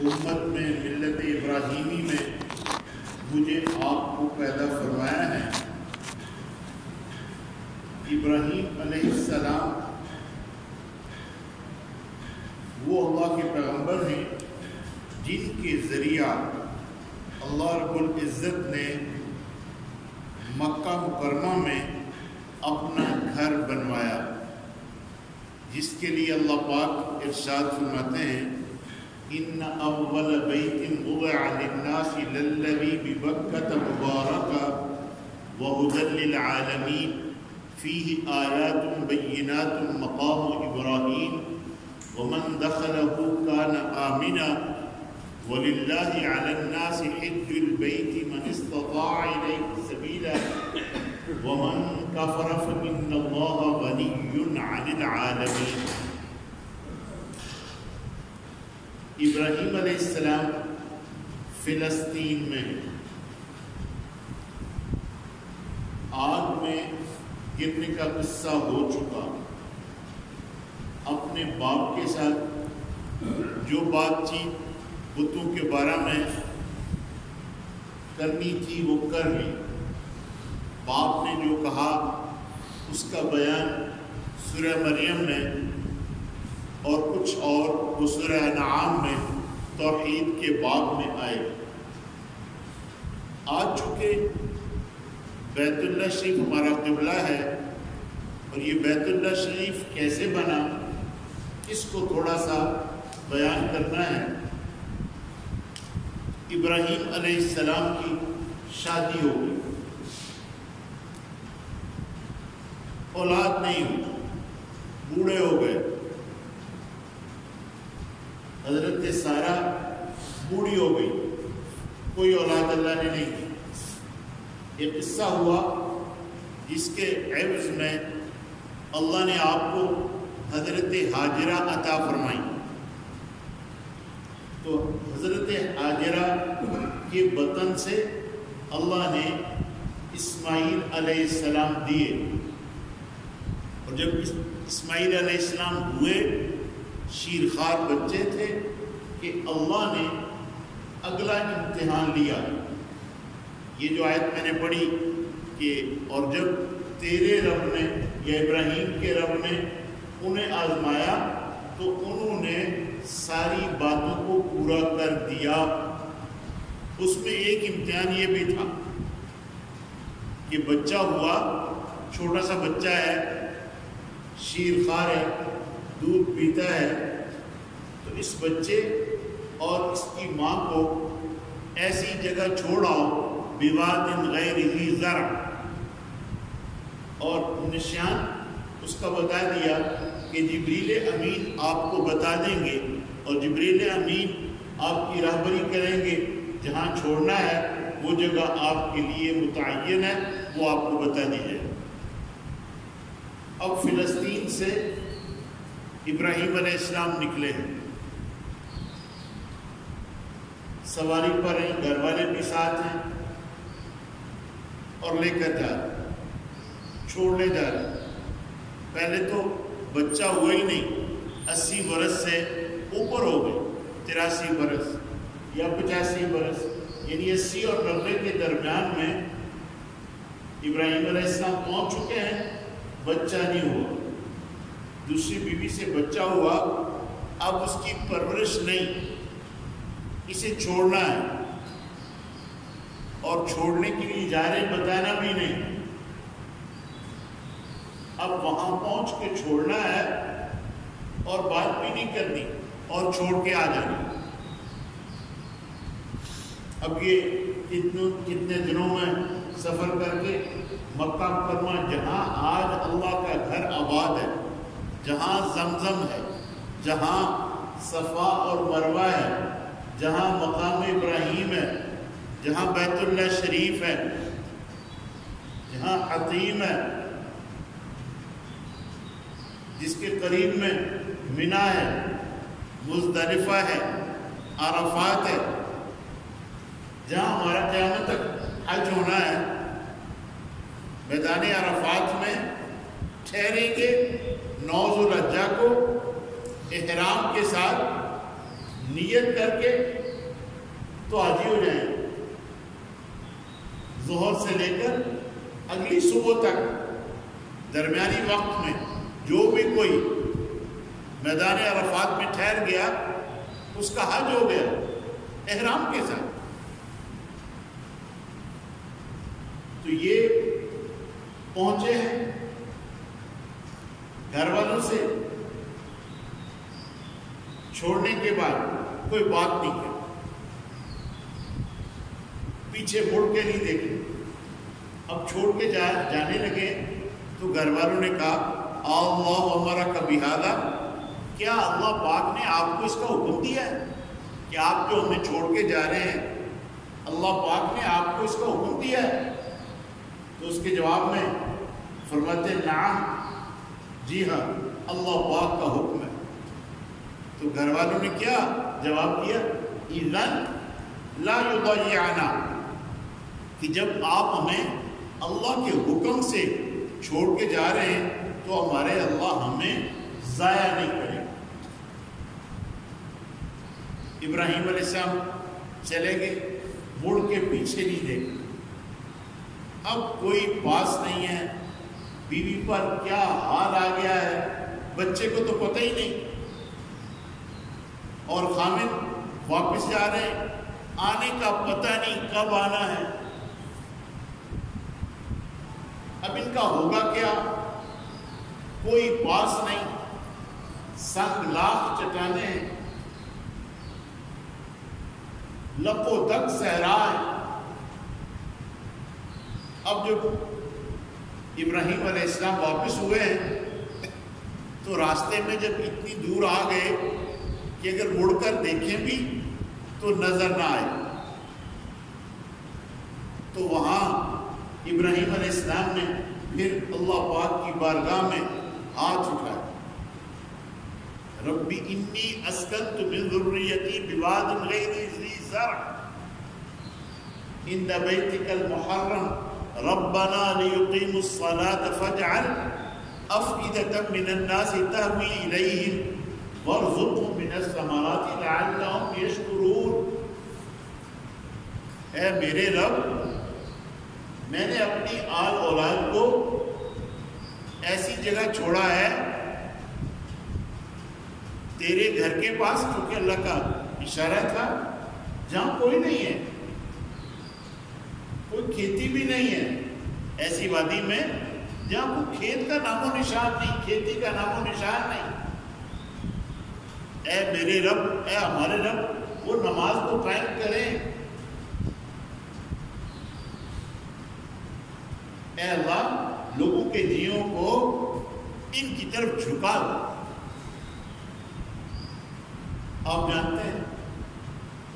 امت میں ملت ابراہیمی میں مجھے آپ کو پیدا فرمایا ہے۔ ابراہیم علیہ السلام وہ اللہ کے پیغمبر ہیں جن کے ذریعہ اللہ رب العزت نے مکہ مکرمہ میں اپنا گھر بنوایا، جس کے لیے اللہ پاک ارشاد فرماتے ہیں ان اول بیت وضع للناس للذی ببکۃ مبارکا وہدی للعالمین فیہ آیات بینات مقام ابراہیم ومن دخلہ کان آمنا وللہ علی الناس حج البیت من استطاع الیہ سبیلا ومن کفر فإن اللہ غنی عن العالمین۔ ابراہیم علیہ السلام فلسطین میں آگ میں گرنے کا قصہ ہو چکا، اپنے باپ کے ساتھ جو بات چیت بتوں کے بارے میں کرنی تھی وہ کر لی، باپ نے جو کہا اس کا بیان سورہ مریم میں اور کچھ اور وہ سورہ انعام میں توحید کے باب میں آئے۔ آج چونکہ بیت اللہ شریف ہمارا قبلہ ہے اور یہ بیت اللہ شریف کیسے بنا اس کو تھوڑا سا بیان کرنا ہے۔ ابراہیم علیہ السلام کی شادی ہو گئی، اولاد نہیں ہوئی، بوڑھے ہو گئے، حضرت سارہ بوڑھی ہو گئی، کوئی اولاد اللہ نے نہیں دی۔ یہ قصہ ہوا جس کے عوض میں اللہ نے آپ کو حضرت ہاجرہ عطا فرمائی۔ تو حضرت ہاجرہ کے بطن سے اللہ نے اسماعیل علیہ السلام دیے، اور جب اسماعیل علیہ السلام ہوئے شیرخوار بچے تھے کہ اللہ نے اگلا امتحان لیا۔ یہ جو آیت میں نے پڑھی کہ اور جب تیرے رب نے یا ابراہیم کے رب نے انہیں آزمایا تو انہوں نے ساری باتوں کو پورا کر دیا۔ اس میں ایک امتحان یہ بھی تھا کہ بچہ ہوا، چھوٹا سا بچہ ہے، شیرخوار ہے، دودھ پیتا ہے، تو اس بچے اور اس کی ماں کو ایسی جگہ چھوڑ آؤ بواد غیر ذی زرع، اور نشان اس کا بتا دیا کہ جبریل امین آپ کو بتا دیں گے اور جبریل امین آپ کی راہبری کریں گے، جہاں چھوڑنا ہے وہ جگہ آپ کے لیے متعین ہے، وہ آپ کو بتا دی جائے۔ اب فلسطین سے ابراہیم علیہ السلام نکلے ہیں، سواری پر ہیں، گھر والے بھی ساتھ ہیں اور لے کر جا رہے، چھوڑنے جا رہے۔ پہلے تو بچہ ہوا ہی نہیں، 80 برس سے اوپر ہو گئے، 83 برس یا 85 برس، یعنی 80 اور 90 کے درمیان میں ابراہیم علیہ السلام پہنچ چکے ہیں، بچہ نہیں ہوا۔ دوسری بیوی سے بچہ ہوا، اب اس کی پرورش نہیں، اسے چھوڑنا ہے، اور چھوڑنے کے لیے جا رہے بتانا بھی نہیں، اب وہاں پہنچ کے چھوڑنا ہے اور بات بھی نہیں کرنی اور چھوڑ کے آ جانا۔ اب یہ کتنے دنوں میں سفر کر کے مکہ مکرمہ، جہاں آج اللہ کا گھر آباد ہے، جہاں زمزم ہے، جہاں صفا اور مروہ ہے، جہاں مقام ابراہیم ہے، جہاں بیت اللہ شریف ہے، جہاں حتیم ہے، جس کے قریب میں منی ہے، مزدلفہ ہے، عرفات ہے، جہاں ہمارا قیامت تک حج ہونا ہے، میدان عرفات میں ٹھہریں گے 9 ذوالحجہ کو احرام کے ساتھ نیت کر کے تو حاجی ہو جائیں، ظہر سے لے کر اگلی صبح تک درمیانی وقت میں جو بھی کوئی میدان عرفات میں ٹھہر گیا اس کا حج ہو گیا احرام کے ساتھ۔ تو یہ پہنچے ہیں، گھر والوں سے چھوڑنے کے بعد کوئی بات نہیں کی، پیچھے مڑ کے نہیں دیکھے۔ اب چھوڑ کے جانے لگے تو گھر والوں نے کہا اللہ امرک بہذا، کیا اللہ پاک نے آپ کو اس کا حکم دیا ہے کہ آپ جو ہمیں چھوڑ کے جا رہے ہیں، اللہ پاک نے آپ کو اس کا حکم دیا ہے؟ تو اس کے جواب میں فرماتے نعم، جی ہاں اللہ پاک کا حکم ہے۔ تو گھر والوں نے کیا جواب دیا؟ اذن لا یضیعنا، کہ جب آپ ہمیں اللہ کے حکم سے چھوڑ کے جا رہے ہیں تو ہمارے اللہ ہمیں ضائع نہیں کرے۔ ابراہیم علیہ السلام چلے گئے، مڑ کے پیچھے نہیں دیکھا۔ اب کوئی پاس نہیں ہے، بیوی پر کیا حال آ گیا ہے، بچے کو تو پتہ ہی نہیں، اور خامد واپس جا رہے ہیں، آنے کا پتہ نہیں کب آنا ہے۔ اب ان کا ہوگا کیا؟ کوئی پاس نہیں، سنگ لاکھ چٹانیں ہیں، لپو دک صحرا ہے۔ اب جب ابراہیم علیہ السلام واپس ہوئے ہیں تو راستے میں جب اتنی دور آ گئے کہ اگر مڑ کر دیکھیں بھی تو نظر نہ آئے، تو وہاں ابراہیم علیہ السلام نے پھر اللہ پاک کی بارگاہ میں ہاتھ اٹھائے، ربی انی اسکنت من ذریتی بواد غیر ذی زرع عند بیتک المحرم ربنا لیقیموا الصلاة فاجعل افئدة من الناس تهوی الیہم وارزقهم من الثمرات لعلهم یشکرون۔ اے میرے رب، میں نے اپنی آل اولاد کو ایسی جگہ چھوڑا ہے تیرے گھر کے پاس، کیونکہ اللہ کا اشارہ تھا، جہاں کوئی نہیں ہے، کوئی کھیتی بھی نہیں ہے، ایسی وادی میں جہاں کوئی کھیت کا نام و نشان نہیں، کھیتی کا نام و نشان نہیں۔ اے میرے رب، اے ہمارے رب، وہ نماز کو قائم کریں۔ اے اللہ، لوگوں کے جیوں کو ان کی طرف جھکا دو۔ آپ جانتے ہیں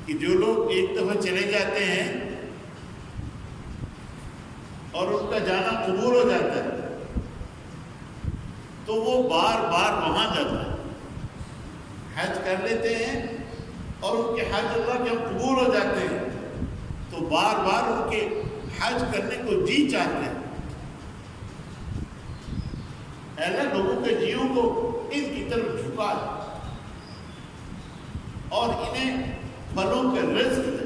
کہ جو لوگ ایک دفعہ چلے جاتے ہیں اور ان کا جانا قبول ہو جاتا ہے تو وہ بار بار وہاں جاتا ہے، حج کر لیتے ہیں اور ان کے حج اللہ کے قبول ہو جاتے ہیں تو بار بار ان کے حج کرنے کو جی چاہتے ہیں۔ اللہ لوگوں کے جیوں کو ان کی طرف جھکا ہے اور انہیں پھلوں کے رزق دے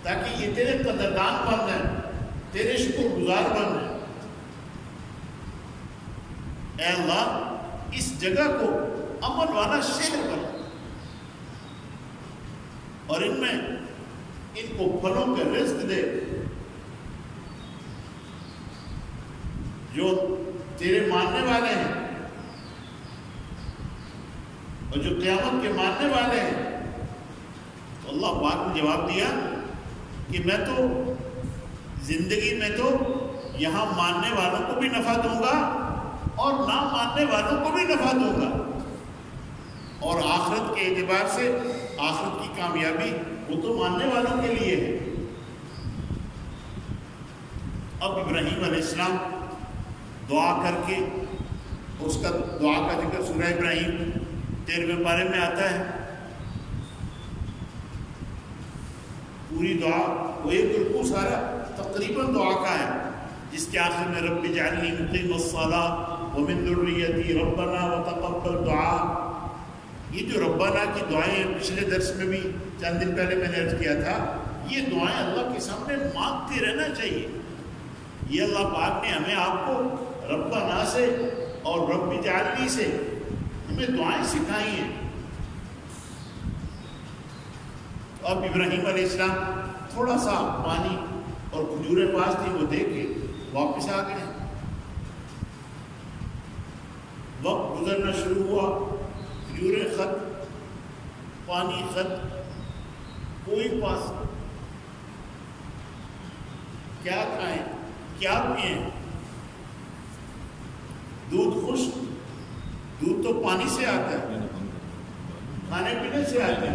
تاکہ یہ تیرے قدردان بن جائیں، تیرے شکر گزار بن جائیں۔ اے اللہ، اس جگہ کو امن والا شہر بنا اور ان میں ان کو پھلوں کے رزق دے جو تیرے ماننے والے ہیں اور جو قیامت کے ماننے والے ہیں۔ تو اللہ پاک نے جواب دیا کہ میں تو زندگی میں تو یہاں ماننے والوں کو بھی نفع دوں گا اور نہ ماننے والوں کو بھی نفع دوں گا، اور آخرت کے اعتبار سے آخرت کی کامیابی وہ تو ماننے والوں کے لیے ہے۔ اب ابراہیم علیہ السلام دعا کر کے، اس کا دعا کا ذکر سورہ ابراہیم 13ویں پارے میں آتا ہے، پوری دعا وہ ایک رکوع سارا تقریباً دعا کا ہے، جس کے آخر میں رب اجعلنی مقیم الصلاۃ ومن ذریتی ربنا وتقبل دعا. یہ جو ربنا کی دعائیں پچھلے درس میں بھی چند دن پہلے میں نے عرض کیا تھا، یہ دعائیں اللہ کے سامنے مانگتے رہنا چاہیے. یہ اللہ پاک نے ہمیں آپ کو ربنا سے اور رب اجعلنی سے ہمیں دعائیں سکھائی ہیں. اب ابراہیم علیہ السلام تھوڑا سا پانی اور کھجوریں پاس تھی، وہ دے کے واپس آ گئے. وقت گزرنا شروع ہوا، کھجوریں ختم، پانی ختم، کوئی پاس. کیا کھائیں، کیا پئیں؟ دودھ خشک، دودھ تو پانی سے آتا ہے، کھانے پینے سے آتا ہے،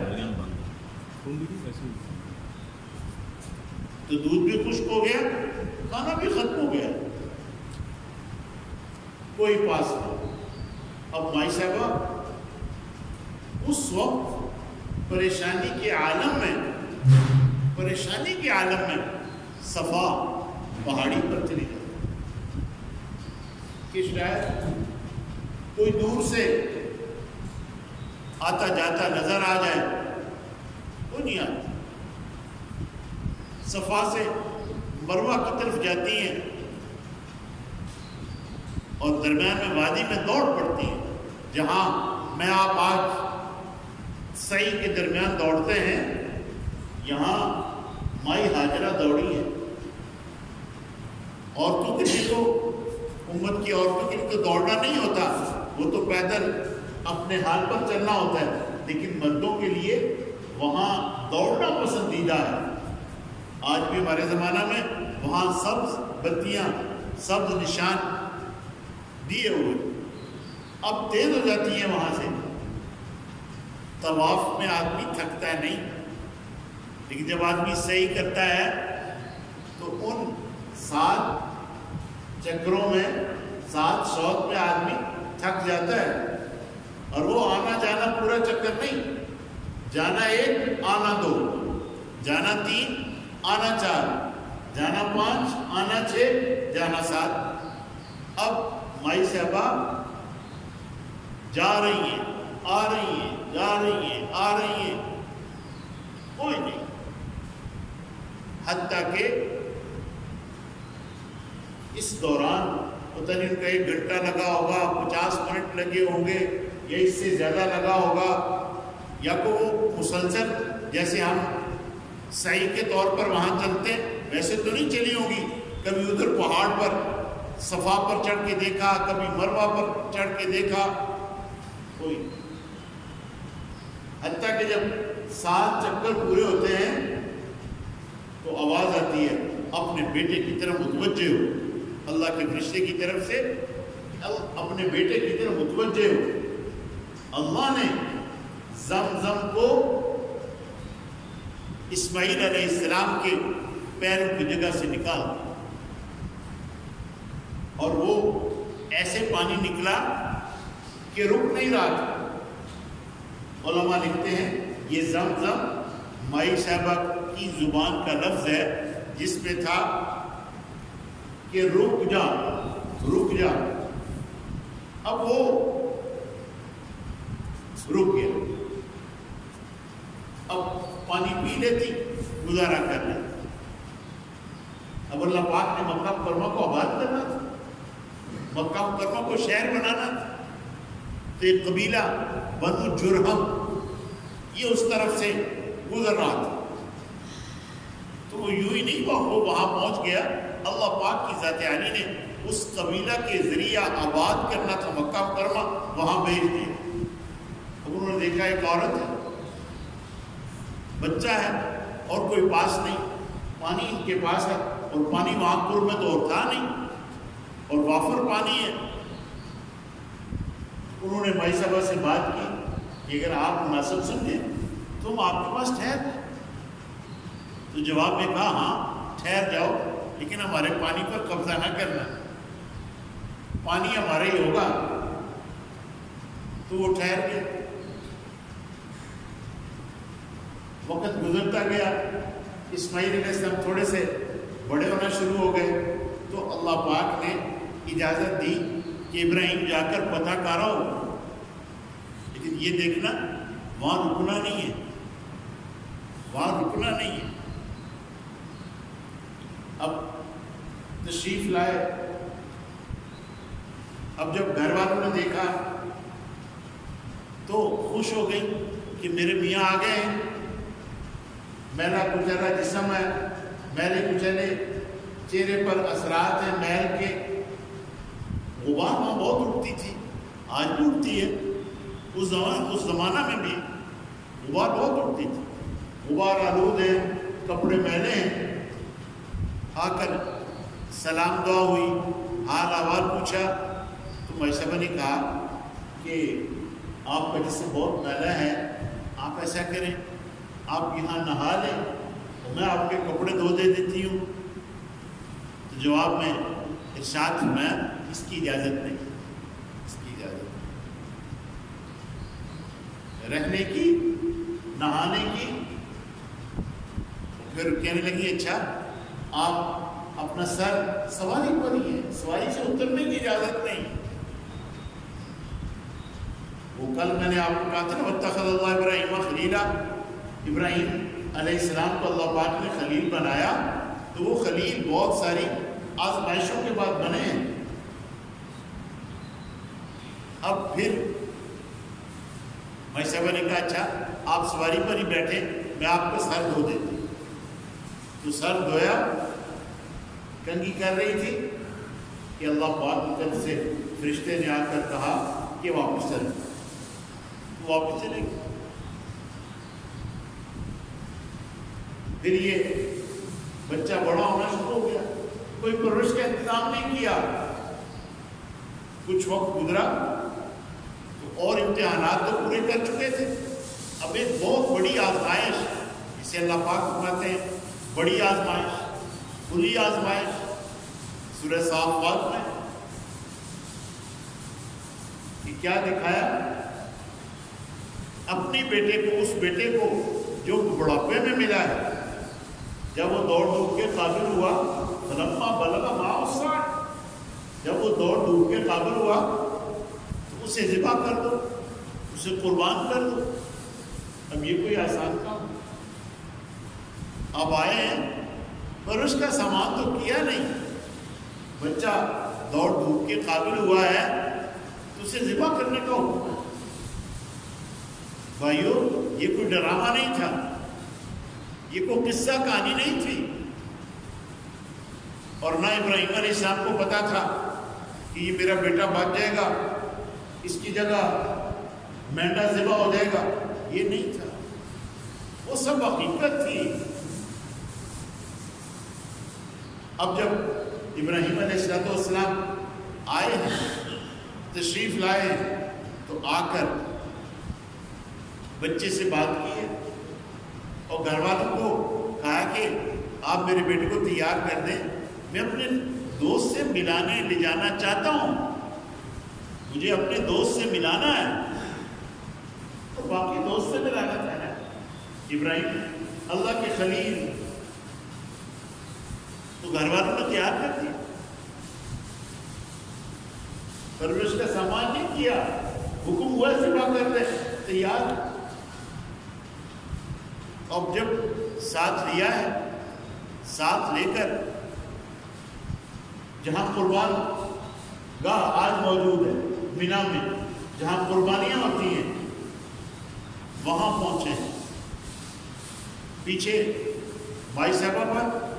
تو دودھ بھی خشک ہو گیا، کھانا بھی ختم ہو گیا، کوئی پاس نہیں. اب مائی صاحبہ اس وقت پریشانی کے عالم میں صفا پہاڑی پر چلی جاتی کہ شاید کوئی دور سے آتا جاتا نظر آ جائے، وہ نہیں آتا. صفا سے مروہ کی طرف جاتی ہیں اور درمیان میں وادی میں دوڑ پڑتی ہیں. جہاں میں آپ آج سعی کے درمیان دوڑتے ہیں، یہاں مائی ہاجرہ دوڑی ہے. عورتوں کے لیے تو امت کی عورتوں کے لیے تو دوڑنا نہیں ہوتا، وہ تو پیدل اپنے حال پر چلنا ہوتا ہے، لیکن مردوں کے لیے وہاں دوڑنا پسندیدہ ہے. آج بھی ہمارے زمانہ میں وہاں سبز بتیاں، سبز نشان دیے ہوئے، اب تیز ہو جاتی ہیں وہاں سے. طواف میں آدمی تھکتا ہے نہیں، لیکن جب آدمی صحیح کرتا ہے تو ان 7 چکروں میں 7 شوط میں آدمی تھک جاتا ہے. اور وہ آنا جانا پورا چکر نہیں، جانا 1 آنا 2، جانا 3 آنا 4، جانا 5 آنا 6، جانا 7. اب مائی صاحبہ جا رہی ہیں، آ رہی ہیں، جا رہی ہیں، آ رہی ہیں، کوئی نہیں. حتیٰ کہ اس دوران پتہ نہیں ان کا 1 گھنٹہ لگا ہوگا، 50 منٹ لگے ہوں گے، یا اس سے زیادہ لگا ہوگا، یا کو وہ مسلسل جیسے ہم سعی کے طور پر وہاں چلتے ہیں ویسے تو نہیں چلی ہوگی. کبھی ادھر پہاڑ پر صفا پر چڑھ کے دیکھا، کبھی مروہ پر چڑھ کے دیکھا، کوئی. حتیٰ کہ جب 7 چکر پورے ہوتے ہیں تو آواز آتی ہے اپنے بیٹے کی طرف متوجہ ہو. اللہ کے فرشتے کی طرف سے اپنے بیٹے کی طرف متوجہ ہو. اللہ نے زمزم کو اسماعیل علیہ السلام کے پیروں کی جگہ سے نکالا، اور وہ ایسے پانی نکلا کہ رک نہیں رہا تھا. علماء لکھتے ہیں یہ زمزم مائی صاحبہ کی زبان کا لفظ ہے، جس میں تھا کہ رک جا رک جا. اب وہ رک گیا، اب پانی پی لیتی، گزارا کر لیتی. اب اللہ پاک نے مکہ مکرمہ کو آباد کرنا تھا، مکہ مکرمہ کو شہر بنانا تھا. تو ایک قبیلہ بنو جرہم یہ اس طرف سے گزر رہا تھا، تو وہ یوں ہی نہیں وہ وہاں پہنچ گیا. اللہ پاک کی ذات عالی نے اس قبیلہ کے ذریعہ آباد کرنا تھا مکہ مکرمہ، وہاں بھیج دیا. اب انہوں نے دیکھا ایک عورت ہے، بچہ ہے، اور کوئی پاس نہیں، پانی ان کے پاس ہے، اور پانی وہاں قرب میں تو اور تھا نہیں، اور وافر پانی ہے. انہوں نے مائی صاحبہ سے بات کی کہ اگر آپ مناسب سمجھیں تو ہم آپ کے پاس ٹھہر جائیں. تو جواب میں کہا ہاں ٹھہر جاؤ، لیکن ہمارے پانی پر قبضہ نہ کرنا، پانی ہمارا ہی ہوگا. تو وہ ٹھہر گئے. وقت گزرتا گیا، اسماعیل علیہ السلام تھوڑے سے بڑے ہونا شروع ہو گئے. تو اللہ پاک نے اجازت دی کہ ابراہیم جا کر پتہ کارا ہو، لیکن یہ دیکھنا وہاں رکنا نہیں ہے، وہاں رکنا نہیں ہے۔ اب تشریف لائے، اب جب گھر والوں نے دیکھا تو خوش ہو گئی کہ میرے میاں آ گئے ہیں، میلا کچلا جسم ہے، میلے کچلے چہرے پر اثرات ہیں محل کے۔ غبار وہاں بہت اٹھتی تھی، آج بھی اٹھتی ہے، اس زمانہ میں بھی غبار بہت اٹھتی تھی، غبار آلود ہے، کپڑے میلے ہیں۔ آ کر سلام دعا ہوئی، حال احوال پوچھا تو مائی صاحبہ نے کہا کہ آپ کا جسم بہت میلا ہے، آپ ایسا کریں آپ یہاں نہا لیں اور میں آپ کے کپڑے دھو دے دیتی ہوں۔ تو جواب میں ارشاد میں اس کی اجازت نہیں، اس کی اجازت نہیں، رہنے کی نہانے کی۔ پھر کہنے لگی اچھا آپ اپنا سر سواری پر ہی ہے، سواری سے اترنے کی اجازت نہیں۔ وہ کل میں نے آپ کو کہا تھا نا واتخذ اللہ ابراہیم خلیلا، ابراہیم علیہ السلام کو اللہ پاک نے خلیل بنایا، تو وہ خلیل بہت ساری آزمائشوں کے بعد بنے ہیں۔ اب پھر میں صاحبہ نے کہا اچھا آپ سواری پر ہی بیٹھے، میں آپ کو سر دھو دیتی۔ تو سر دھویا، کنگھی کر رہی تھی کہ اللہ پاک کی طرف سے فرشتے نے آ کر کہا کہ واپس چلے، تو واپس چلے گی۔ پھر یہ بچہ بڑا ہونا شروع ہو گیا، کوئی پرورش کا انتظام نہیں کیا، کچھ وقت گزرا تو اور امتحانات تو پورے کر چکے تھے، اب ایک بہت بڑی آزمائش جسے اللہ پاک فرماتے ہیں بڑی آزمائش، کھلی آزمائش، سورہ صافات میں کہ کیا دکھایا؟ اپنے بیٹے کو، اس بیٹے کو جو بڑھاپے میں ملا ہے، جب وہ دوڑ دھوپ کے قابل ہوا، فلما بلغ معه السعي، جب وہ دوڑ دھوپ کے قابل ہوا تو اسے ذبح کر دو، اسے قربان کر دو۔ اب یہ کوئی آسان کام؟ اب آئے ہیں پر اس کا سامان تو کیا نہیں، بچہ دوڑ دھوپ کے قابل ہوا ہے تو اسے ذبح کرنے کا حکم ہے۔ بھائیو یہ کوئی ڈرامہ نہیں تھا، یہ کوئی قصہ کہانی نہیں تھی، اور نہ ابراہیم علیہ السلام کو پتا تھا کہ یہ میرا بیٹا بچ جائے گا، اس کی جگہ مینڈا ذبح ہو جائے گا، یہ نہیں تھا، وہ سب حقیقت تھی۔ اب جب ابراہیم علیہ السلام آئے ہیں، تشریف لائے، تو آ کر بچے سے بات کی ہے اور گھر والوں کو کہا کہ آپ میرے بیٹے کو تیار کر دیں، میں اپنے دوست سے ملانے لے جانا چاہتا ہوں، مجھے اپنے دوست سے ملانا ہے، اور باقی دوست سے ملانا چاہنا ہے ابراہیم اللہ کے خلیل، تو گھر والوں نے تیار کر دیا، پرورش کا سامان نہیں کیا، حکم ہوا ذبح کر دے، تیار۔ اب جب ساتھ لیا ہے، ساتھ لے کر جہاں قربان گاہ آج موجود ہے مینا میں، جہاں قربانیاں ہوتی ہیں، وہاں پہنچے ہیں۔ پیچھے بھائی صاحبہ پر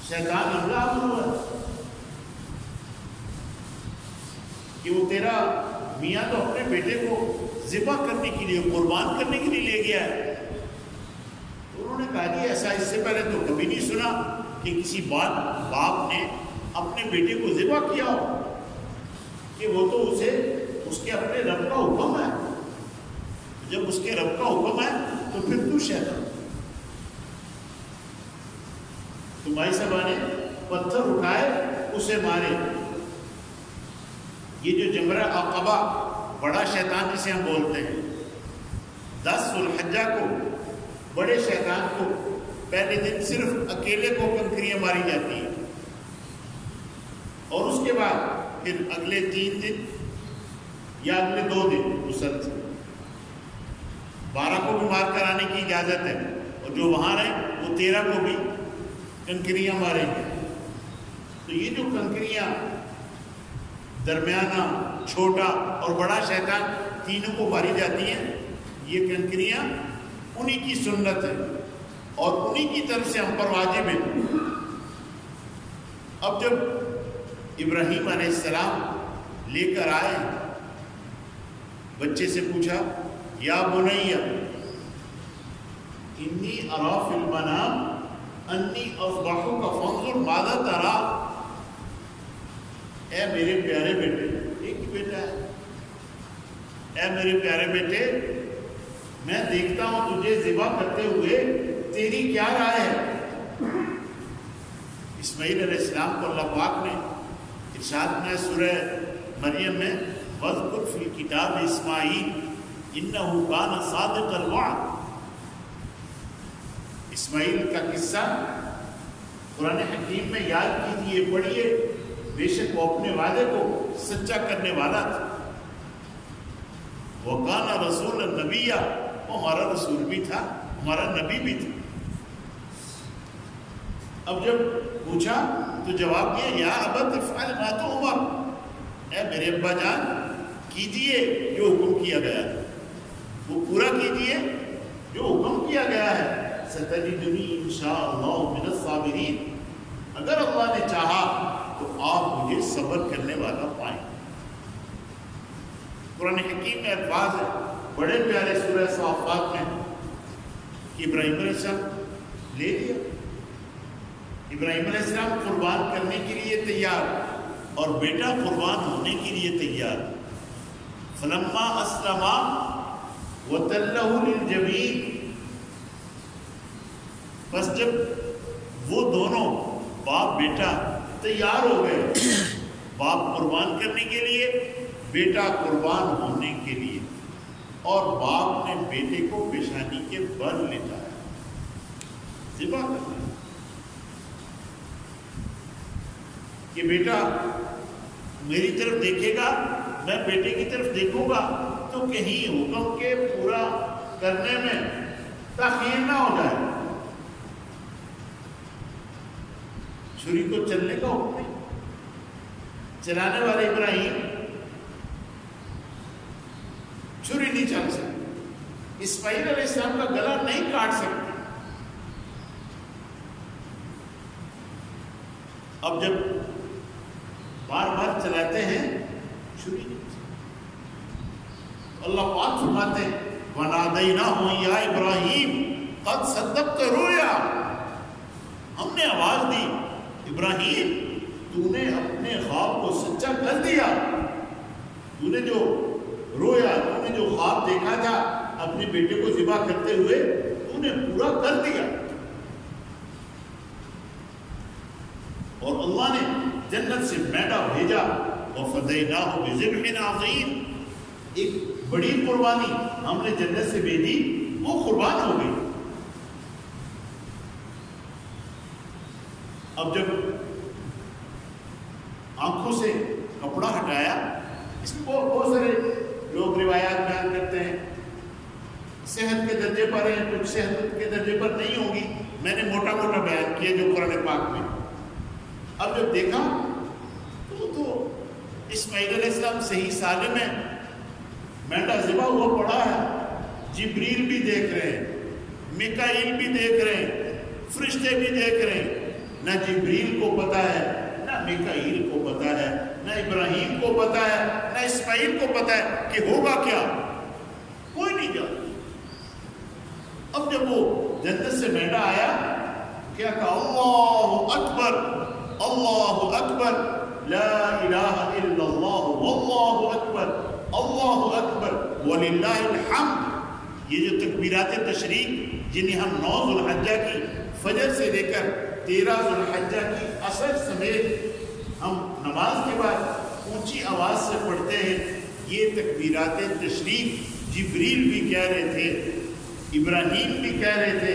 شیطان حملہ ہوا کہ وہ تیرا میاں تو اپنے بیٹے کو ذبح کرنے کے لیے، قربان کرنے کے لیے لے گیا ہے۔ تو انہوں نے کہا جی ایسا اس سے پہلے تو کبھی نہیں سنا کہ کسی باپ نے اپنے بیٹے کو ذبح کیا ہو، کہ وہ تو اسے اس کے اپنے رب کا حکم ہے، جب اس کے رب کا حکم ہے تو پھر تو شیطان۔ تو بھائی صاحبہ نے پتھر اٹھائے، اسے مارے۔ یہ جو جمرہ عقبہ، بڑا شیطان جسے ہم بولتے ہیں، 10 ذو الحجہ کو بڑے شیطان کو پہلے دن صرف اکیلے کو کنکریاں ماری جاتی ہیں، اور اس کے بعد پھر اگلے 3 دن یا اگلے 2 دن مسلسل 12 کو بھی مار کر آنے کی اجازت ہے، اور جو وہاں رہے وہ 13 کو بھی کنکریاں ماریں گے۔ تو یہ جو کنکریاں درمیانہ، چھوٹا اور بڑا شیطان تینوں کو ماری جاتی ہیں، یہ کنکریاں انہی کی سنت ہے اور انہی کی طرف سے ہم پر واجب ہے۔ اب جب ابراہیم علیہ السلام لے کر آئے، بچے سے پوچھا یا بنی انی ارا فی المنام انی اذبحک فانظر ماذا ترى، اے میرے پیارے بیٹے، ایک ہی بیٹا ہے، اے میرے پیارے بیٹے میں دیکھتا ہوں تجھے ذبح کرتے ہوئے، تیری کیا رائے ہے؟ اسماعیل علیہ السلام کو اللہ پاک نے ارشاد میں سورہ مریم میں وَاذْكُرْ فِي الْكِتَابِ اسماعیل إِنَّهُ كَانَ صَادِقَ الْوَعْدِ۔ اسماعیل کا قصہ قرآن حکیم میں یاد کیجیے، پڑھیے، بے شک وہ اپنے وعدے کو سچا کرنے والا تھا۔ وَكَانَ رَسُولًا نَبِيًّا، وہ ہمارا رسول بھی تھا، ہمارا نبی بھی تھا۔ اب جب پوچھا تو جواب دیا یا ابت افعل ما تؤمر، اے میرے ابا جان کیجئے جو حکم کیا گیا ہے، وہ پورا کیجئے جو حکم کیا گیا ہے۔ ستجدنی انشاءاللہ من الصابرین، اگر اللہ نے چاہا تو آپ مجھے صبر کرنے والا پائیں۔ قرآن حکیم میں الفاظ ہے بڑے پیارے سورہ صافات میں کہ ابراہیم علیہ السلام لے لیا، ابراہیم علیہ السلام قربان کرنے کے لیے تیار اور بیٹا قربان ہونے کے لیے تیار۔ فلما اسلما وتلہ للجبین، بس جب وہ دونوں باپ بیٹا تیار ہو گئے، باپ قربان کرنے کے لیے، بیٹا قربان ہونے کے لیے، اور باپ نے بیٹے کو پیشانی کے بل لٹایا، ذبح کرنا کہ بیٹا میری طرف دیکھے گا، میں بیٹے کی طرف دیکھوں گا تو کہیں حکم کے پورا کرنے میں تاخیر نہ ہو جائے۔ چھری کو چلنے کا حکم نہیں، چلانے والے ابراہیم چھری نہیں چل سکتے، اسماعیل علیہ السلام کا گلا نہیں کاٹ سکتے۔ اب جب بار بار چلاتے ہیں چھری نہیں چلتی، اللہ پاک فرماتے ہیں وَنَادَيْنَاهُ يَا إِبْرَاهِيمُ قَدْ صَدَّقْتَ رُؤْيَا، ہم نے آواز دی ابراہیم تو نے اپنے خواب کو سچا کر دیا، تو نے جو رویا، تو نے جو خواب دیکھا تھا اپنے بیٹے کو ذبح کرتے ہوئے، تو نے پورا کر دیا۔ اور اللہ نے جنت سے میڈا بھیجا، وَفَدَيْنَاهُ بِذِبْحٍ عَظِيمٍ، ایک بڑی قربانی ہم نے جنت سے بھیجی، وہ قربان ہو گئی۔ اب جب آنکھوں سے کپڑا ہٹایا، اس میں بہت سارے لوگ روایات بیان کرتے ہیں، صحت کے درجے پر ہیں، کچھ صحت کے درجے پر نہیں ہوگی، میں نے موٹا موٹا بیان کیا جو قرآن پاک میں۔ اب جب دیکھا تو اسماعیل علیہ السلام صحیح سالم ہے، مینڈا ذبح ہوا پڑا ہے، جبریل بھی دیکھ رہے ہیں، میکائیل بھی دیکھ رہے ہیں، فرشتے بھی دیکھ رہے ہیں، نہ جبریل کو پتا ہے، نہ میکائیل کو پتا ہے، نہ ابراہیم کو پتا ہے، نہ اسماعیل کو پتا ہے کہ ہوگا کیا، کوئی نہیں جانتا۔ اب جب وہ جنت سے مینڈا آیا، کیا کہا اللہ اکبر اللہ اکبر لا الہ الا اللہ واللہ اکبر اللہ اکبر وللہ الحمد۔ یہ جو تکبیرات تشریق جنہیں ہم 9 ذو الحجہ کی فجر سے لے کر 13 ذو الحجہ کی عصر سمیت ہم نماز کے بعد اونچی آواز سے پڑھتے ہیں، یہ تکبیرات تشریق جبریل بھی کہہ رہے تھے، ابراہیم بھی کہہ رہے تھے،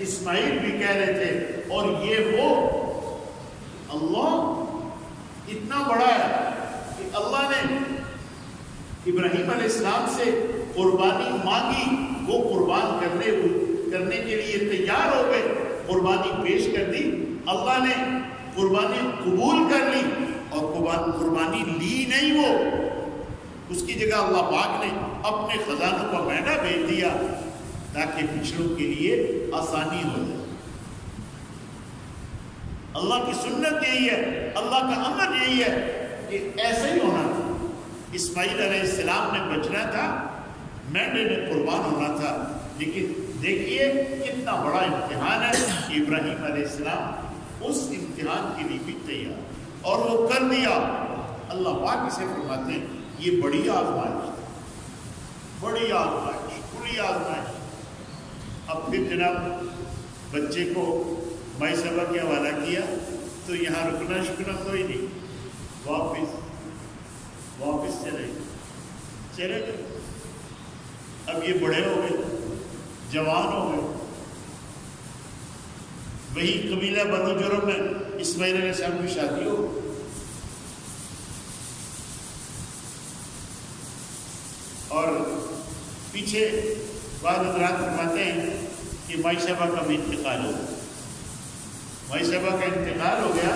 اسماعیل بھی کہہ رہے تھے، اور یہ وہ اللہ اتنا بڑا ہے کہ اللہ نے ابراہیم علیہ السلام سے قربانی مانگی، وہ قربان کرنے کے لیے تیار ہو گئے، قربانی پیش کر دی، اللہ نے قربانی قبول کر لی، اور قربانی لی نہیں، وہ اس کی جگہ اللہ پاک نے اپنے خزانوں کا مینڈا بھیج دیا تاکہ پچھڑوں کے لیے آسانی ہو جائے۔ اللہ کی سنت یہی ہے، اللہ کا امر یہی ہے کہ ایسے ہی ہونا تھا۔ اسماعیل علیہ السلام نے بچنا تھا، مینڈے نے قربان ہونا تھا، لیکن دیکھیے کتنا بڑا امتحان ہے کہ ابراہیم علیہ السلام اس امتحان کے لیے بھی تیار، اور وہ کر دیا۔ اللہ پاک اسے فرماتے ہیں یہ بڑی آزمائش، بڑی آزمائش، بری آزمائش۔ اب پھر جناب بچے کو مائی صاحبہ کے حوالہ کیا تو یہاں رکنا شکنا کوئی نہیں، واپس چلے گئے۔ اب یہ بڑے ہو گئے، جوان ہو گئے، وہی قبیلہ بنو جرم میں اسماعیل علیہ السلام کی شادی ہو، اور پیچھے بعض حضرات فرماتے ہیں کہ مائی صاحبہ کا بھی انتقال ہو گیا۔ مائی صاحبہ کا انتقال ہو گیا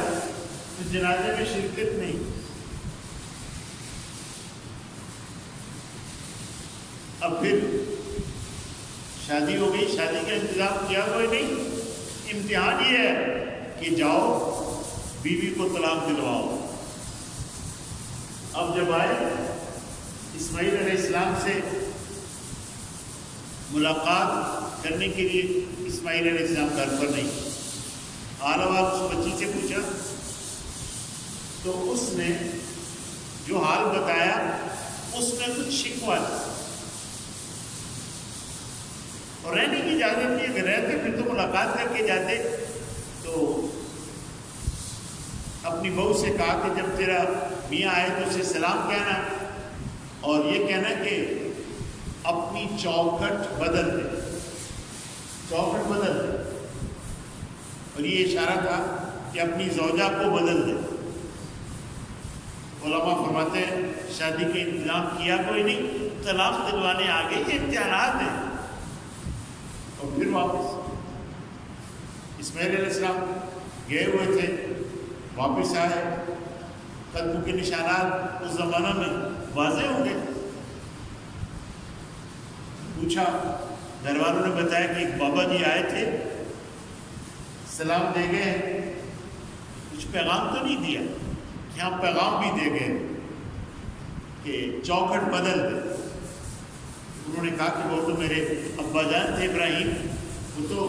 تو جنازے میں شرکت نہیں۔ اب پھر شادی ہو گئی، شادی کا انتظام کیا کوئی نہیں، امتحان یہ ہے کہ جاؤ بیوی کو طلاق دلواؤ۔ اب جب آئے اسماعیل علیہ السلام سے ملاقات کرنے کے لیے، اسماعیل علیہ السلام گھر پر نہیں، حال احوال اس بچی سے پوچھا تو اس نے جو حال بتایا اس میں کچھ شکوہ تھا، اور رہنے کی اجازت نہیں، اگر رہتے پھر تو ملاقات کر کے جاتے۔ تو اپنی بہو سے کہا کہ جب تیرا میاں آئے تو اسے سلام کہنا، اور یہ کہنا کہ اپنی چوکھٹ بدل دے، چوکھٹ بدل دے، اور یہ اشارہ تھا کہ اپنی زوجہ کو بدل دے۔ علماء فرماتے ہیں شادی کا انتظام کیا کوئی نہیں، طلاق دلوانے آ گئے، یہ امتحانات ہیں۔ اور پھر واپس اسماعیل علیہ السلام گئے ہوئے تھے، واپس آئے، قدموں کے نشانات اس زمانہ میں واضح ہوں گے۔ پوچھا، گھر والوں نے بتایا کہ ایک بابا جی آئے تھے، سلام دے گئے، کچھ پیغام تو نہیں دیا، یہاں پیغام بھی دے گئے کہ چوکھٹ بدل دے۔ انہوں نے کہا کہ وہ تو میرے ابا جان تھے ابراہیم، وہ تو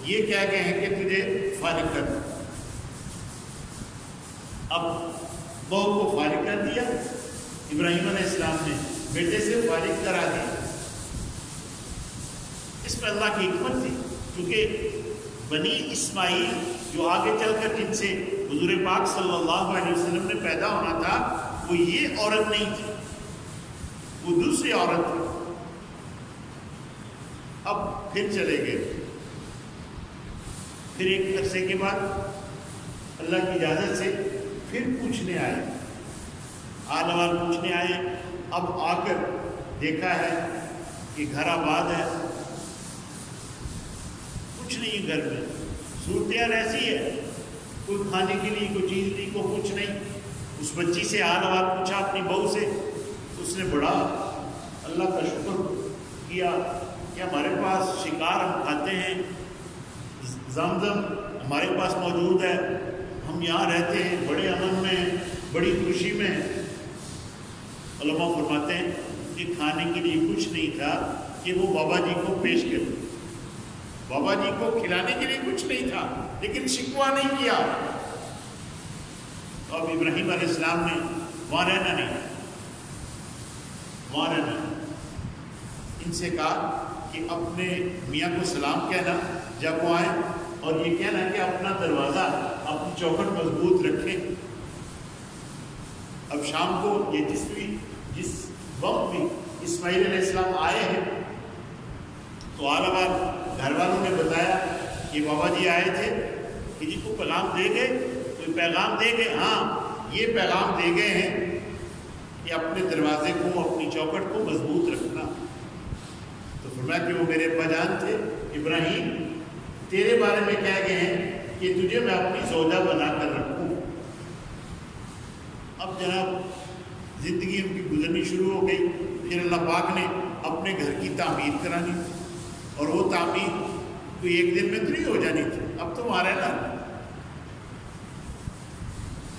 یہ کہہ گئے ہیں کہ تجھے فارغ کر دو۔ اب بہو کو فارغ کر دیا، ابراہیم علیہ السلام نے بیٹے سے فارغ کرا دیا۔ اس میں اللہ کی حکمت تھی، کیونکہ بنی اسماعیل جو آگے چل کر جن سے حضور پاک صلی اللہ علیہ وسلم نے پیدا ہونا تھا، وہ یہ عورت نہیں تھی، وہ دوسری عورت تھی۔ اب پھر چلے گئے، پھر ایک عرصے کے بعد اللہ کی اجازت سے پھر پوچھنے آئے، حال احوال پوچھنے آئے۔ اب آ کر دیکھا ہے کہ گھر آباد ہے، کچھ نہیں گھر میں، صورتحال ایسی ہے، کوئی کھانے کے لیے کوئی چیز نہیں، کوئی کچھ نہیں۔ اس بچی سے حال احوال پوچھا اپنی بہو سے، اس نے بڑا اللہ کا شکر کیا کہ ہمارے پاس شکار ہم کھاتے ہیں، زمزم ہمارے پاس موجود ہے، ہم یہاں رہتے ہیں، بڑے امن میں ہیں، بڑی خوشی میں ہیں۔ علماء فرماتے ہیں کہ کھانے کے لیے کچھ نہیں تھا کہ وہ بابا جی کو پیش کرے، بابا جی کو کھلانے کے لیے کچھ نہیں تھا، لیکن شکوہ نہیں کیا۔ اب ابراہیم علیہ السلام نے وہاں رہنا نہیں، وہاں رہنا نہیں، ان سے کہا کہ اپنے میاں کو سلام کہنا جب وہ آئے، اور یہ کہنا کہ اپنا دروازہ، اپنی چوکھٹ مضبوط رکھیں۔ اب شام کو یہ جس وقت بھی اسماعیل علیہ السلام آئے ہیں تو آل آباد گھر والوں نے بتایا کہ بابا جی آئے تھے، کہ جی کو پیغام دے گئے، کوئی پیغام دے گئے؟ ہاں، یہ پیغام دے گئے ہیں کہ اپنے دروازے کو اپنی چوکھٹ کو مضبوط رکھنا. تو فرمایا کہ وہ میرے ابا جان تھے ابراہیم تیرے بارے میں کہہ گئے ہیں کہ تجھے میں اپنی زوجہ بنا کر رکھوں. اب جناب زندگی ان کی گزرنی شروع ہو گئی. پھر اللہ پاک نے اپنے گھر کی تعمیر کرانی تھی اور وہ تعمیر کوئی ایک دن میں تو نہیں ہو جانی تھی. اب تو وہاں رہنا.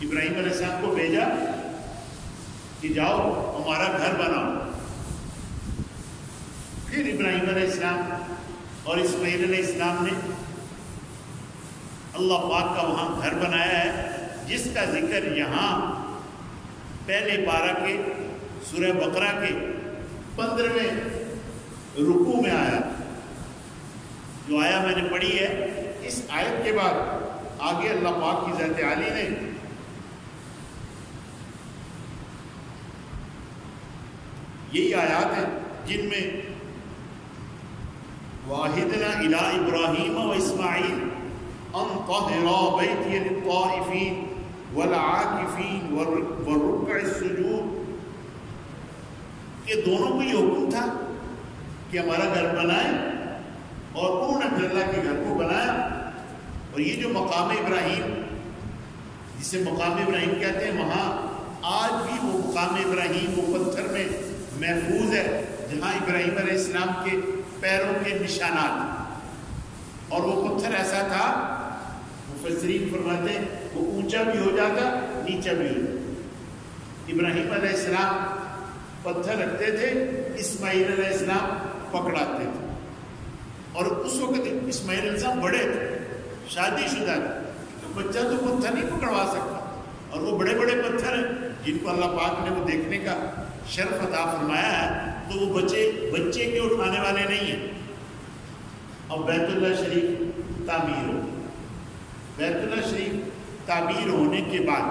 ابراہیم علیہ السلام کو بھیجا کہ جاؤ ہمارا گھر بناؤ. پھر ابراہیم علیہ السلام اور اسماعیل علیہ السلام نے اللہ پاک کا وہاں گھر بنایا ہے جس کا ذکر یہاں پہلے پارہ کے سورہ بقرہ کے 15ویں رکوع میں آیا. جو آیا میں نے پڑھی ہے اس آیت کے بعد آگے اللہ پاک کی ذات عالی نے یہی آیات ہیں جن میں وَعَهِدْنَا إِلَىٰ إِبْرَاهِيمَ وَإِسْمَاعِيلَ أَن طَهِّرَا بَيْتِيَ لِلطَّائِفِينَ وَالْعَاكِفِينَ وَالرُّكَّعِ السُّجُودِ کہ دونوں کو یہ حکم تھا کہ ہمارا گھر بنائیں اور انہوں نے پھر اللہ کے گھر کو بنایا. اور یہ جو مقام ابراہیم جسے مقام ابراہیم کہتے ہیں وہاں آج بھی وہ مقام ابراہیم وہ پتھر میں محفوظ ہے جہاں ابراہیم علیہ السلام کے پیروں کے نشانات. اور وہ پتھر ایسا تھا مفسرین فرماتے ہیں وہ اونچا بھی ہو جاتا نیچا بھی ہو جاتا. ابراہیم علیہ السلام پتھر رکھتے تھے اسماعیل علیہ السلام پکڑاتے تھے. اور اس وقت اسماعیل علیہ السلام بڑے تھے شادی شدہ تھے تو بچہ تو پتھر نہیں پکڑوا سکتا. اور وہ بڑے بڑے پتھر ہیں جن کو اللہ پاک نے وہ دیکھنے کا شرف عطا فرمایا ہے تو وہ بچے کے اٹھانے والے نہیں ہیں. اب بیت اللہ شریف تعمیر ہو. بیت اللہ شریف تعمیر ہونے کے بعد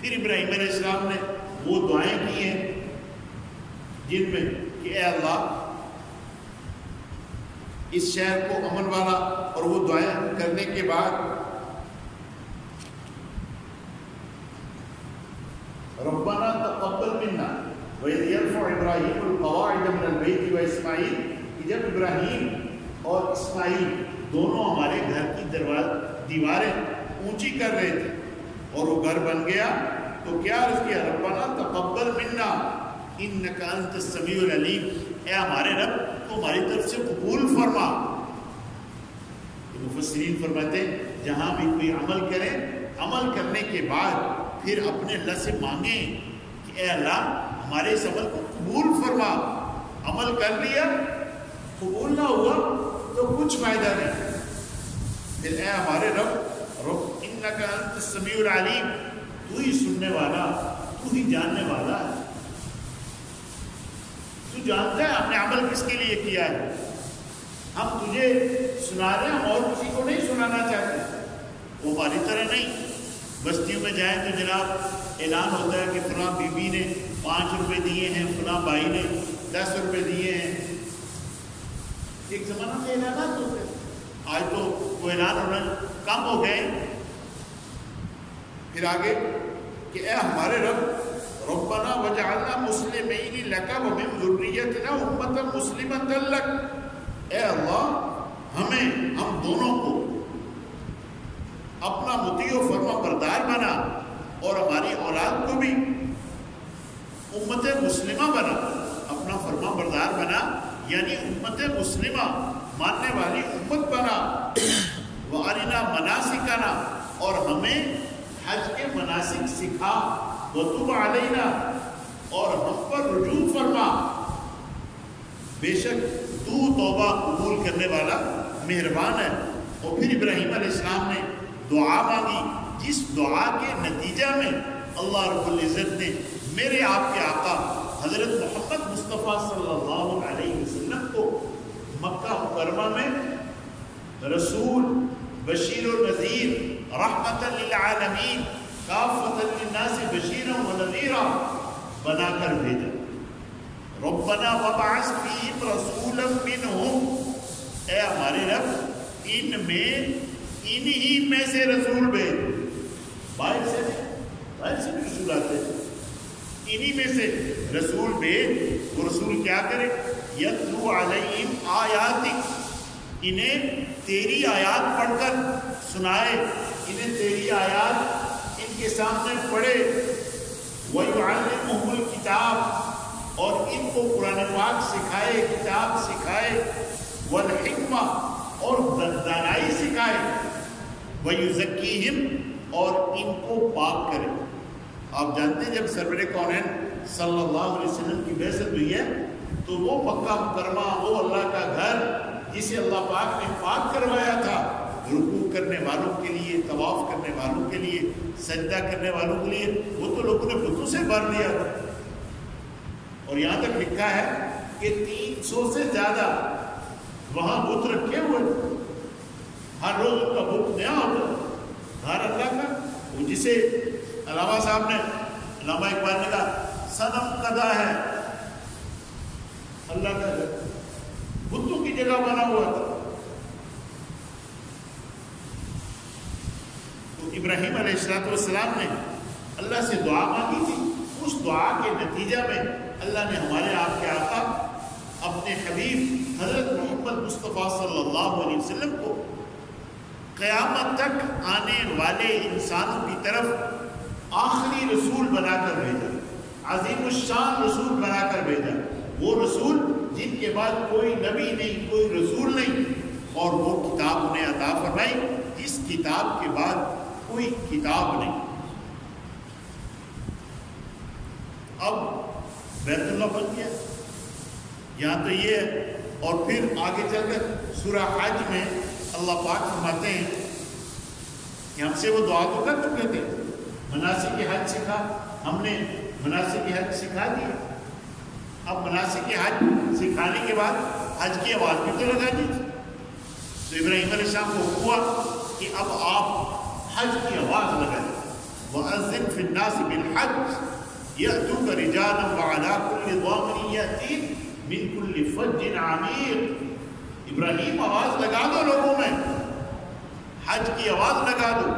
پھر ابراہیم علیہ السلام نے وہ دعائیں کی ہیں جن میں کہ اے اللہ اس شہر کو امن والا. اور وہ دعائیں کرنے کے بعد ربنا تقبل منا وَإِذْ يَرْفَعُ إِبْرَاهِيمُ الْقَوَاعِدَ مِنَ الْبَيْتِ وَإِسْمَاعِيلُ کہ جب ابراہیم اور اسماعیل دونوں ہمارے گھر کی دیواریں اونچی کر رہے تھے اور وہ گھر بن گیا تو کیا عرض کیا ربنا تقبل منا انک انت السمیع العلیم. اے ہمارے رب تو ہماری طرف سے قبول فرما. مفسرین فرماتے جہاں بھی کوئی عمل کرے عمل کرنے کے بعد پھر اپنے اللہ سے مانگیں کہ اے اللہ ہمارے اس عمل کو قبول فرما. عمل کر لیا قبول نہ ہوا تو کچھ فائدہ نہیں. پھر اے ہمارے رب انک انت السمیع العلیم تو ہی سننے والا تو ہی جاننے والا ہے. تو جانتا ہے ہم نے عمل کس کے لیے کیا ہے. ہم تجھے سنا رہے ہیں اور کسی کو نہیں سنانا چاہتے. وہ ہماری طرح نہیں. بستیوں میں جائیں تو جناب اعلان ہوتا ہے کہ فلاں بی بی نے 5 روپے دیے ہیں فلاں بھائی نے 10 روپے دیے ہیں. ایک زمانہ میں اعلانات ہوتے ہیں. آج تو وہ اعلان ہونا کم ہو گئے. پھر آگے کہ اے ہمارے رب ربنا وجعلنا مسلمین لک ومن ذریتنا امۃ مسلمۃ لک. اے اللہ ہم دونوں کو اپنا مطیع و فرما بردار بنا اور ہماری اولاد کو بھی امت مسلمہ بنا. اپنا فرما بردار بنا یعنی امت مسلمہ ماننے والی امت بنا. وارنا مناسکنا اور ہمیں حج کے مناسک سکھا. وتب علینا اور ہم پر رجوع فرما. بے شک تو توبہ قبول کرنے والا مہربان ہے. اور پھر ابراہیم علیہ السلام نے دعا مانگی جس دعا کے نتیجہ میں اللہ رب العزت نے میرے آپ کے آقا حضرت محمد مصطفیٰ صلی اللہ علیہ وسلم کو مکہ مکرمہ میں رسول بشیر و نذیر رحمت للعالمین کافۃ للناس بشیرا و نذیرا بنا کر بھیجا. ربنا وابعث فیہم رسولا منہم. اے ہمارے رب انہی میں سے رسول بھیج. باہر سے بہت سے رسول آتے ہیں، انہی میں سے رسول بھیج، وہ رسول کیا کرے؟ یتلو علیہم آیاتک، انہیں تیری آیات پڑھ کر سنائے، انہیں تیری آیات ان کے سامنے پڑھے، وَيُعَلِّمُهُمُ الْكِتَابَ، اور ان کو قرآن پاک سکھائے، کتاب سکھائے، وَالْحِکْمَةَ، اور دانائی سکھائے، وَيُزَكِّيهِمْ، اور ان کو پاک کرے۔ آپ جانتے ہیں جب سرور کونین صلی اللہ علیہ وسلم کی بعثت ہوئی ہے تو وہ مکہ مکرمہ، وہ اللہ کا گھر جسے اللہ پاک نے پاک کروایا تھا، رکوع کرنے والوں کے لیے، طواف کرنے والوں کے لیے، سجدہ کرنے والوں کے لیے، وہ تو لوگوں نے بتوں سے بھر لیا تھا۔ اور یہاں تک لکھا ہے کہ 300 سے زیادہ وہاں بت رکھے ہوئے، ہر روز ان کا بت نیا ہوتا، ہر اللہ کا، وہ جسے علامہ صاحب نے، علامہ اقبال نے کہا صنم قدا ہے، اللہ کا بتوں کی جگہ بنا ہوا تھا۔ تو ابراہیم علیہ السلام نے اللہ سے دعا مانگی تھی، اس دعا کے نتیجہ میں اللہ نے ہمارے آپ کے آقا اپنے حبیب حضرت محمد مصطفیٰ صلی اللہ علیہ وسلم کو قیامت تک آنے والے انسانوں کی طرف آخری رسول بنا کر بھیجا، عظیم الشان رسول بنا کر بھیجا، وہ رسول جن کے بعد کوئی نبی نہیں، کوئی رسول نہیں، اور وہ کتاب انہیں عطا فرمائی جس کتاب کے بعد کوئی کتاب نہیں۔ اب بیت اللہ بن گیا، یہاں تو یہ ہے۔ اور پھر آگے چل کر سورہ حج میں اللہ پاک فرماتے ہیں کہ ہم سے وہ دعا تو کر چکے تھے، مناسک حج سکھا، ہم نے مناسک حج سکھا دیا، اب مناسک حج سکھانے کے بعد حج کی آواز بھی تو لگا دی تھی۔ تو ابراہیم علیہ السلام کو ہوا کہ اب آپ حج کی آواز لگائیں، وَأَذِّن فِي النَّاسِ بِالْحَجِّ يَأْتُوكَ رِجَالًا وَعَلَىٰ كُلِّ ضَامِرٍ يَأْتِينَ مِن كُلِّ فَجٍّ عَمِيقٍ، ابراہیم آواز لگا دو لوگوں میں، حج کی آواز لگا دو۔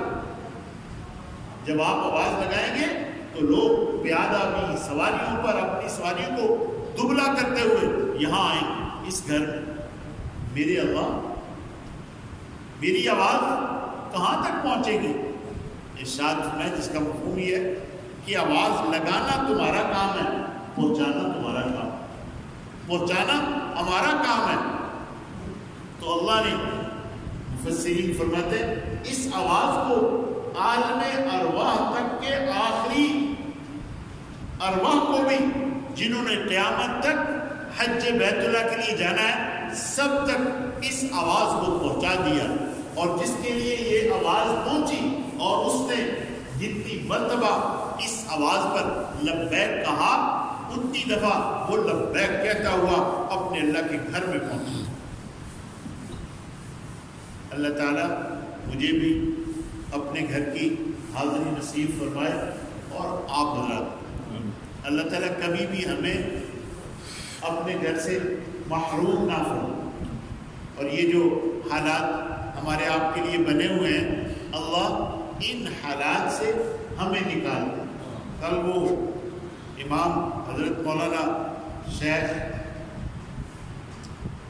جب آپ آواز لگائیں گے تو لوگ پیادہ بھی سواریوں پر اپنی سواریوں کو دبلا کرتے ہوئے یہاں آئیں اس گھر میں۔ میرے اللہ، میری آواز کہاں تک پہنچے گی؟ ارشاد فرمایا جس کا مفہوم یہ ہے کہ آواز لگانا تمہارا کام ہے، پہنچانا تمہارا کام ہے، پہنچانا ہمارا کام ہے۔ تو اللہ نے، مفسرین فرماتے ہیں، اس آواز کو عالم ارواح تک کے آخری ارواح کو بھی جنہوں نے قیامت تک حج بیت اللہ کے لیے جانا ہے، سب تک اس آواز کو پہنچا دیا۔ اور جس کے لیے یہ آواز پہنچی اور اس نے جتنی مرتبہ اس آواز پر لبیک کہا، اتنی دفعہ وہ لبیک کہتا ہوا اپنے اللہ کے گھر میں پہنچا۔ اللہ تعالیٰ مجھے بھی اپنے گھر کی حاضری نصیب فرمائے، اور آپ حضرات، اللہ تعالیٰ کبھی بھی ہمیں اپنے گھر سے محروم نہ فرمائے۔ اور یہ جو حالات ہمارے آپ کے لیے بنے ہوئے ہیں، اللہ ان حالات سے ہمیں نکال دے۔ کل وہ امام حضرت مولانا شیخ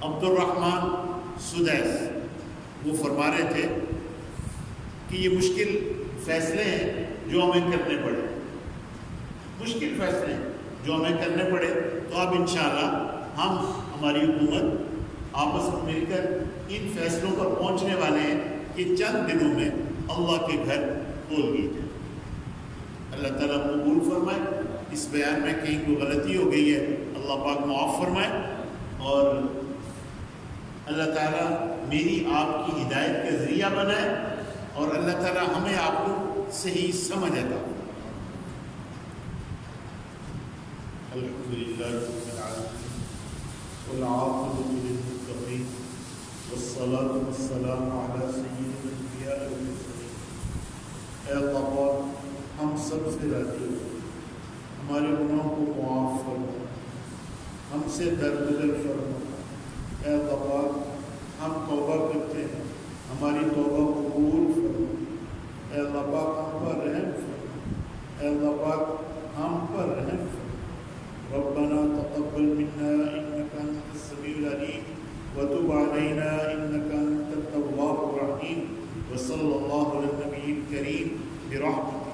عبد الرحمن سدیس وہ فرما رہے تھے کہ یہ مشکل فیصلے ہیں جو ہمیں کرنے پڑے، مشکل فیصلے ہیں جو ہمیں کرنے پڑے، تو اب انشاءاللہ ہم، ہماری حکومت آپس میں مل کر ان فیصلوں پر پہنچنے والے ہیں کہ چند دنوں میں اللہ کے گھر کھول دیے جائیں۔ اللہ تعالیٰ قبول فرمائے۔ اس بیان میں کہیں کوئی غلطی ہو گئی ہے، اللہ پاک معاف فرمائے، اور اللہ تعالیٰ میری آپ کی ہدایت کا ذریعہ بنائے، اور اللہ تعالیٰ ہمیں آپ کو صحیح سمجھ عطا فرمائے۔ الحمدللہ رب العالمین والعاقبۃ للمتقین والصلاة والسلام علی سید الانبیاء والمرسلین۔ اے اللہ پاک، ہم سب سے راضی ہو، ہمارے گناہوں کو معاف فرما، ہم سے درگزر فرما۔ اے اللہ پاک، ہم توبہ کرتے ہیں، ہماری توبہ قبول فرما۔ اے اللہ پاک، ہم پر رحم فرما۔ اے پاک ہم پر رحم ربنا تقبل منا انك انت السميع العليم وتب علينا انك انت التواب الرحيم وصلى الله على النبي الكريم برحمتك